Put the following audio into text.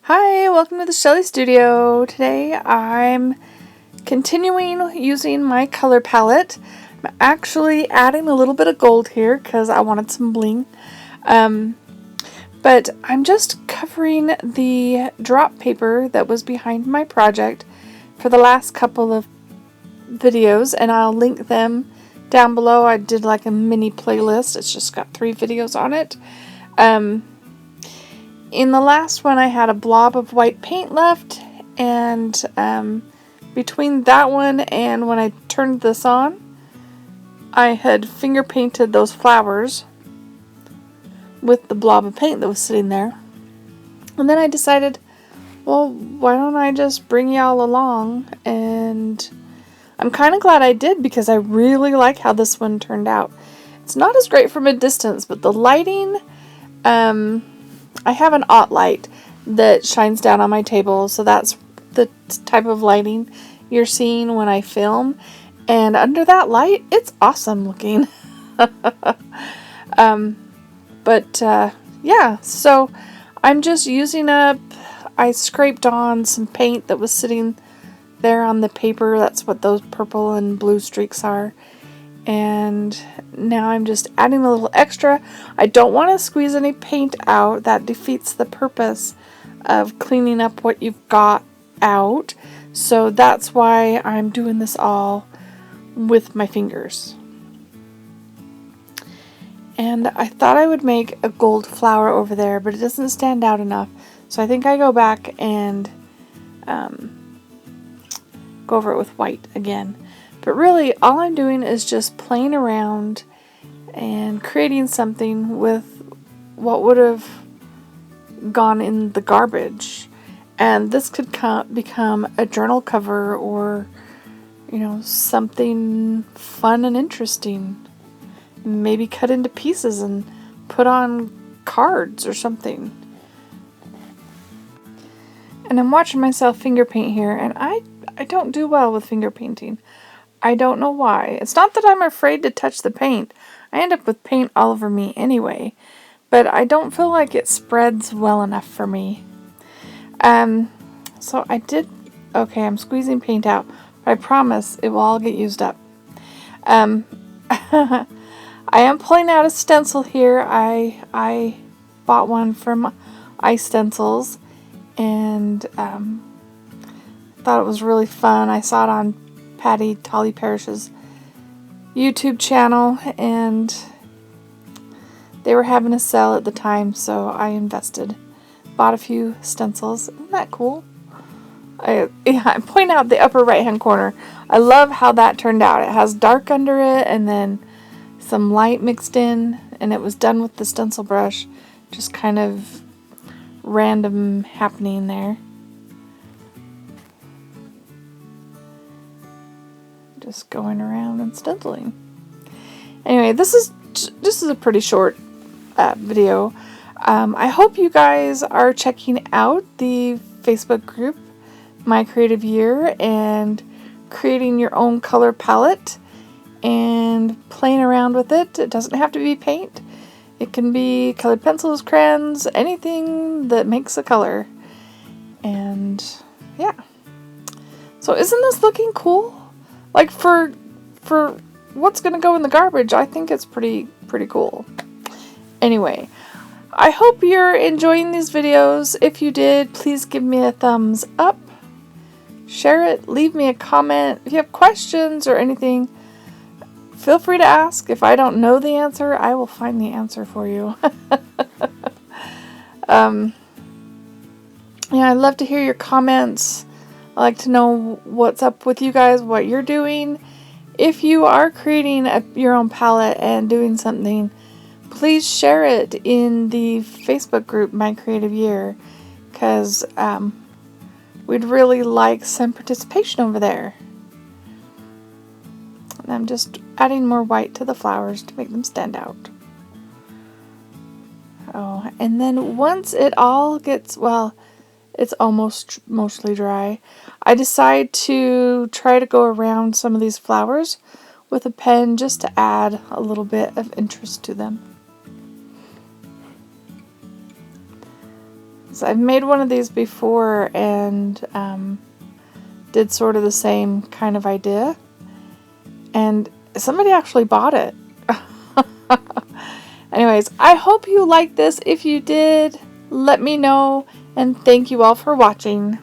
Hi, welcome to the Shelly Studio. Today I'm continuing using my color palette. I'm actually adding a little bit of gold here because I wanted some bling. But I'm just covering the drop paper that was behind my project for the last couple of videos, and I'll link them down below. I did like a mini playlist. It's just got 3 videos on it. In the last one I had a blob of white paint left, and between that one and when I turned this on, I had finger painted those flowers with the blob of paint that was sitting there. And then I decided, well, why don't I just bring y'all along? And I'm kind of glad I did because I really like how this one turned out. It's not as great from a distance, but the lighting, I have an OT light that shines down on my table, so that's the type of lighting you're seeing when I film. And under that light, it's awesome looking. Yeah, so I'm just using up, I scraped on some paint that was sitting there on the paper. That's what those purple and blue streaks are. And now I'm just adding a little extra. I don't want to squeeze any paint out. That defeats the purpose of cleaning up what you've got out. So that's why I'm doing this all with my fingers. And I thought I would make a gold flower over there, but it doesn't stand out enough. So I think I go back and go over it with white again. But really, all I'm doing is just playing around and creating something with what would have gone in the garbage. And this could become a journal cover or, something fun and interesting. Maybe cut into pieces and put on cards or something. And I'm watching myself finger paint here, and I don't do well with finger painting. I don't know why. It's not that I'm afraid to touch the paint. I end up with paint all over me anyway. But I don't feel like it spreads well enough for me. So I did... Okay, I'm squeezing paint out. But I promise it will all get used up. I am pulling out a stencil here. I bought one from iStencils. And thought it was really fun. I saw it on Patty Tolly Parrish's YouTube channel, and they were having a sale at the time, so I invested. Bought a few stencils. Isn't that cool? I point out the upper right hand corner. I love how that turned out. It has dark under it and then some light mixed in, and it was done with the stencil brush. Just kind of random happening there. Just going around and stenciling. Anyway, this is a pretty short video. I hope you guys are checking out the Facebook group, My Creative Year, and creating your own color palette and playing around with it. It doesn't have to be paint. It can be colored pencils, crayons, anything that makes a color. And yeah. So isn't this looking cool? Like for what's gonna go in the garbage, I think it's pretty cool. Anyway, I hope you're enjoying these videos. If you did, please give me a thumbs up. Share it, leave me a comment. If you have questions or anything, feel free to ask. If I don't know the answer, I will find the answer for you. Yeah, I'd love to hear your comments. I like to know what's up with you guys, what you're doing. If you are creating your own palette and doing something, please share it in the Facebook group, My Creative Year, because we'd really like some participation over there. And I'm just adding more white to the flowers to make them stand out. Oh, and then once it all gets, well, it's almost mostly dry, I decide to try to go around some of these flowers with a pen just to add a little bit of interest to them. So I've made one of these before and did sort of the same kind of idea. And somebody actually bought it. Anyways, I hope you liked this. If you did, let me know. And thank you all for watching.